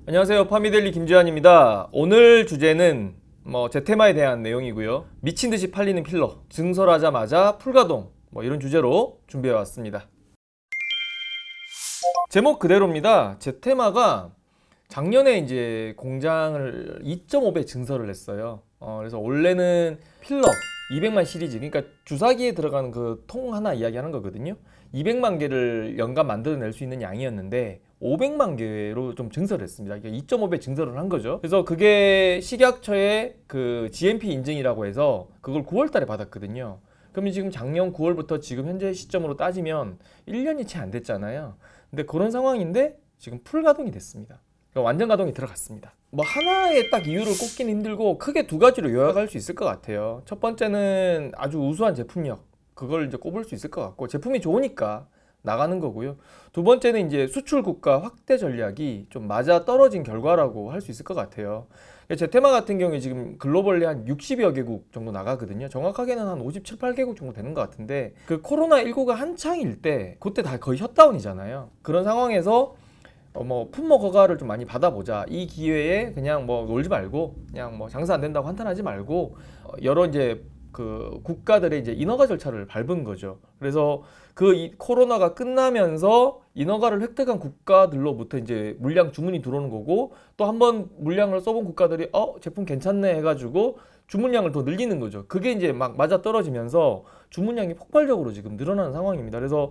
안녕하세요. 파미델리 김지환입니다. 오늘 주제는 제 테마에 대한 내용이고요. 미친 듯이 팔리는 필러, 증설하자마자 풀가동, 이런 주제로 준비해 왔습니다. 제목 그대로입니다. 제 테마가 작년에 이제 공장을 2.5배 증설을 했어요. 그래서 원래는 필러 200만 시리즈, 그러니까 주사기에 들어가는 그 통 하나 이야기하는 거거든요. 200만 개를 연간 만들어낼 수 있는 양이었는데 500만 개로 좀 증설을 했습니다. 그러니까 2.5배 증설을 한 거죠. 그래서 그게 식약처의 그 GMP 인증이라고 해서 그걸 9월 달에 받았거든요. 그러면 지금 작년 9월부터 지금 현재 시점으로 따지면 1년이 채 안 됐잖아요. 근데 그런 상황인데 지금 풀 가동이 됐습니다. 그러니까 완전 가동이 들어갔습니다. 하나의 딱 이유를 꼽기는 힘들고 크게 두 가지로 요약할 수 있을 것 같아요. 첫 번째는 아주 우수한 제품력, 그걸 이제 꼽을 수 있을 것 같고, 제품이 좋으니까 나가는 거고요. 두 번째는 이제 수출 국가 확대 전략이 좀 맞아 떨어진 결과라고 할 수 있을 것 같아요. 제 테마 같은 경우에 지금 글로벌리 한 60여 개국 정도 나가거든요. 정확하게는 한 57, 8개국 정도 되는 것 같은데, 그 코로나19가 한창일 때 그때 다 거의 셧다운이잖아요. 그런 상황에서 품목 허가를 좀 많이 받아보자. 이 기회에 그냥 놀지 말고 그냥 장사 안 된다고 한탄하지 말고 여러 이제 그 국가들의 이제 인허가 절차를 밟은 거죠. 그래서 코로나가 끝나면서 인허가를 획득한 국가들로부터 이제 물량 주문이 들어오는 거고, 또 한 번 물량을 써본 국가들이 제품 괜찮네 해가지고 주문량을 더 늘리는 거죠. 그게 이제 막 맞아 떨어지면서 주문량이 폭발적으로 지금 늘어나는 상황입니다. 그래서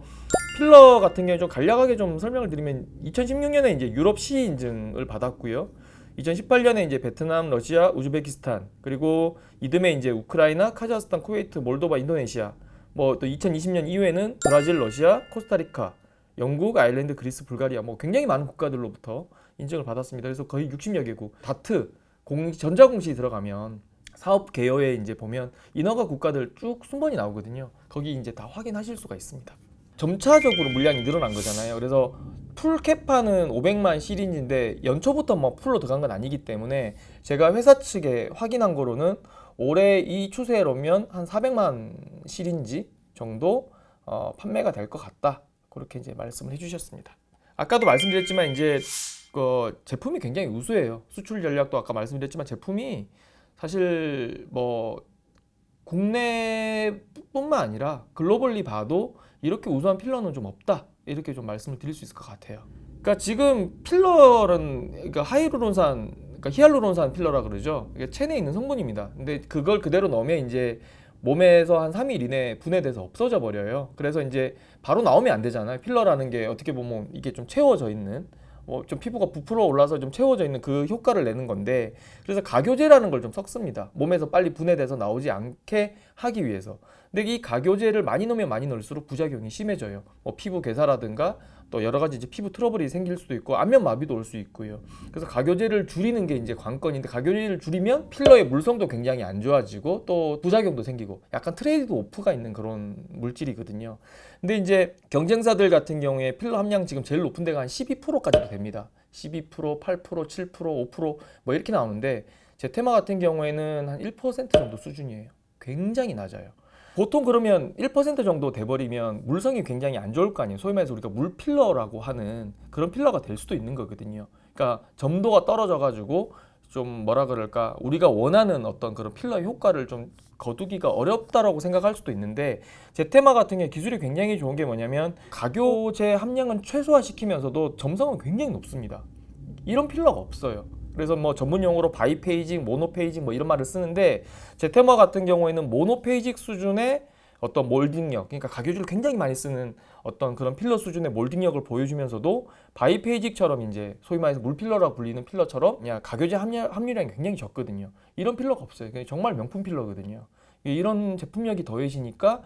필러 같은 경우에 좀 간략하게 좀 설명을 드리면 2016년에 이제 유럽 CE 인증을 받았고요. 2018년에 이제 베트남, 러시아, 우즈베키스탄, 그리고 이듬해 이제 우크라이나, 카자흐스탄, 쿠웨이트, 몰도바, 인도네시아, 또 2020년 이후에는 브라질, 러시아, 코스타리카, 영국, 아일랜드, 그리스, 불가리아, 굉장히 많은 국가들로부터 인증을 받았습니다. 그래서 거의 60여 개국. 다트 전자공시 들어가면 사업 개요에 이제 보면 인허가 국가들 쭉 순번이 나오거든요. 거기 이제 다 확인하실 수가 있습니다. 점차적으로 물량이 늘어난 거잖아요. 그래서 풀캡하는 500만 시리즈인데 연초부터 풀로 들어간 건 아니기 때문에 제가 회사 측에 확인한 거로는 올해 이 추세로면 한 400만 시리즈 정도 판매가 될 것 같다. 그렇게 이제 말씀을 해주셨습니다. 아까도 말씀드렸지만 이제 그 제품이 굉장히 우수해요. 수출 전략도 아까 말씀드렸지만 제품이 사실 국내뿐만 아니라 글로벌리 봐도 이렇게 우수한 필러는 좀 없다, 이렇게 좀 말씀을 드릴 수 있을 것 같아요. 그러니까 지금 필러는 그러니까 하이루론산, 그러니까 히알루론산 필러라 그러죠. 이게 체내에 있는 성분입니다. 근데 그걸 그대로 넣으면 이제 몸에서 한 3일 이내에 분해돼서 없어져 버려요. 그래서 이제 바로 나오면 안 되잖아요. 필러라는 게 어떻게 보면 이게 좀 채워져 있는, 좀 피부가 부풀어 올라서 좀 채워져 있는 그 효과를 내는 건데, 그래서 가교제라는 걸 좀 섞습니다. 몸에서 빨리 분해돼서 나오지 않게 하기 위해서. 근데 이 가교제를 많이 넣으면 많이 넣을수록 부작용이 심해져요. 피부 괴사라든가 또 여러 가지 이제 피부 트러블이 생길 수도 있고 안면 마비도 올 수 있고요. 그래서 가교제를 줄이는 게 이제 관건인데, 가교제를 줄이면 필러의 물성도 굉장히 안 좋아지고 또 부작용도 생기고 약간 트레이드 오프가 있는 그런 물질이거든요. 근데 이제 경쟁사들 같은 경우에 필러 함량 지금 제일 높은 데가 한 12%까지도 됩니다. 12%, 8%, 7%, 5% 이렇게 나오는데 제 테마 같은 경우에는 한 1% 정도 수준이에요. 굉장히 낮아요. 보통 그러면 1% 정도 돼버리면 물성이 굉장히 안 좋을 거 아니에요. 소위 말해서 우리가 물필러라고 하는 그런 필러가 될 수도 있는 거거든요. 그러니까 점도가 떨어져가지고 좀 뭐라 그럴까, 우리가 원하는 어떤 그런 필러의 효과를 좀 거두기가 어렵다라고 생각할 수도 있는데, 제 테마 같은 게 기술이 굉장히 좋은 게 뭐냐면 가교제 함량은 최소화시키면서도 점성은 굉장히 높습니다. 이런 필러가 없어요. 그래서 전문 용어로 바이페이직, 모노페이직 이런 말을 쓰는데, 제 테마 같은 경우에는 모노페이직 수준의 어떤 몰딩력, 그러니까 가교주를 굉장히 많이 쓰는 어떤 그런 필러 수준의 몰딩력을 보여주면서도 바이페이직처럼 이제 소위 말해서 물필러라고 불리는 필러처럼 그냥 가교제 함유량이 굉장히 적거든요. 이런 필러가 없어요. 정말 명품 필러거든요. 이런 제품력이 더해지니까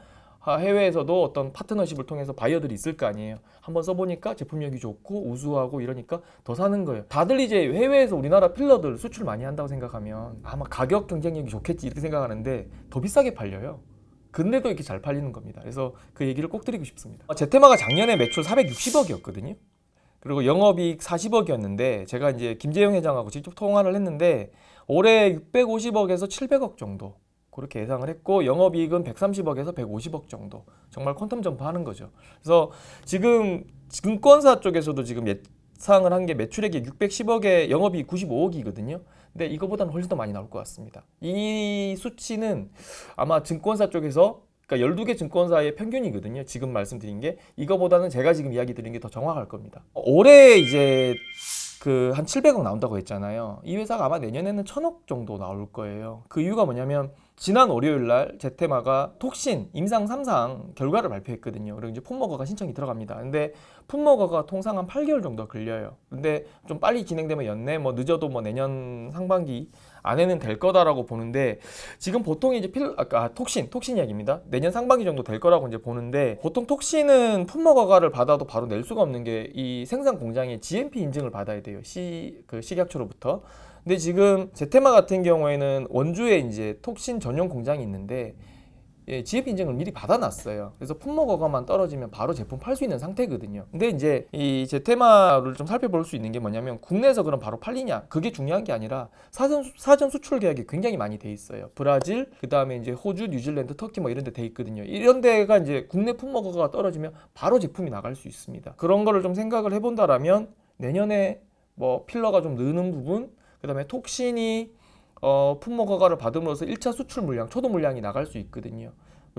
해외에서도 어떤 파트너십을 통해서 바이어들이 있을 거 아니에요. 한번 써보니까 제품력이 좋고 우수하고 이러니까 더 사는 거예요. 다들 이제 해외에서 우리나라 필러들 수출 많이 한다고 생각하면 아마 가격 경쟁력이 좋겠지 이렇게 생각하는데 더 비싸게 팔려요. 근데도 이렇게 잘 팔리는 겁니다. 그래서 그 얘기를 꼭 드리고 싶습니다. 제 테마가 작년에 매출 460억이었거든요. 그리고 영업이익 40억이었는데 제가 이제 김재용 회장하고 직접 통화를 했는데 올해 650억에서 700억 정도 그렇게 예상을 했고, 영업이익은 130억에서 150억 정도, 정말 퀀텀 점프하는 거죠. 그래서 지금 증권사 쪽에서도 지금 예상을 한 게 매출액이 610억에 영업이익 95억이거든요. 근데 이거보다는 훨씬 더 많이 나올 것 같습니다. 이 수치는 아마 증권사 쪽에서, 그러니까 12개 증권사의 평균이거든요. 지금 말씀드린 게 이거보다는 제가 지금 이야기 드린 게 더 정확할 겁니다. 올해 이제 그 한 700억 나온다고 했잖아요. 이 회사가 아마 내년에는 1000억 정도 나올 거예요. 그 이유가 뭐냐면 지난 월요일 날 제테마가 톡신 임상 3상 결과를 발표했거든요. 그리고 이제 풋머거가 신청이 들어갑니다. 근데 풋머거가 통상 한 8개월 정도 걸려요. 근데 좀 빨리 진행되면 연내, 뭐 늦어도 뭐 내년 상반기 안에는 될 거다라고 보는데, 지금 보통 이제 톡신 이야기입니다. 내년 상반기 정도 될 거라고 이제 보는데, 보통 톡신은 풋머거가를 받아도 바로 낼 수가 없는 게 이 생산 공장의 GMP 인증을 받아야 돼요. 식약처로부터. 근데 지금 제테마 같은 경우에는 원주에 이제 톡신 전용 공장이 있는데, 예, GMP 인증을 미리 받아놨어요. 그래서 풋머거가만 떨어지면 바로 제품 팔 수 있는 상태거든요. 근데 이제 이 제테마를 좀 살펴볼 수 있는 게 뭐냐면, 국내에서 그럼 바로 팔리냐? 그게 중요한 게 아니라 사전 수출 계약이 굉장히 많이 돼 있어요. 브라질, 그 다음에 이제 호주, 뉴질랜드, 터키 뭐 이런 데 돼 있거든요. 이런 데가 이제 국내 풋머거가 떨어지면 바로 제품이 나갈 수 있습니다. 그런 거를 좀 생각을 해본다라면 내년에 뭐 필러가 좀 느는 부분, 그 다음에 톡신이 풋머거가를 받음으로써 1차 수출 물량, 초도 물량이 나갈 수 있거든요.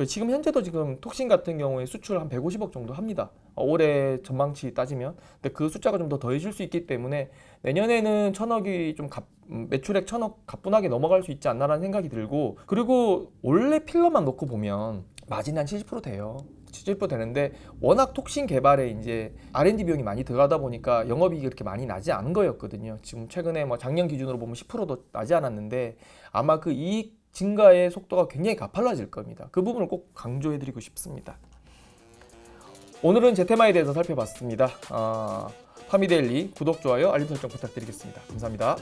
지금 현재도 지금 톡신 같은 경우에 수출 한 150억 정도 합니다. 올해 전망치 따지면. 근데 그 숫자가 좀 더 더해질 수 있기 때문에 내년에는 1000억이 좀 매출액 1000억 가뿐하게 넘어갈 수 있지 않나라는 생각이 들고, 그리고 원래 필러만 놓고 보면 마진이 한 70% 돼요. 70% 되는데, 워낙 톡신 개발에 이제 R&D 비용이 많이 들어가다 보니까 영업이익이 그렇게 많이 나지 않은 거였거든요. 지금 최근에 뭐 작년 기준으로 보면 10%도 나지 않았는데, 아마 그 이익 증가의 속도가 굉장히 가팔라질 겁니다. 그 부분을 꼭 강조해드리고 싶습니다. 오늘은 제테마에 대해서 살펴봤습니다. 파미데일리 구독, 좋아요, 알림 설정 부탁드리겠습니다. 감사합니다.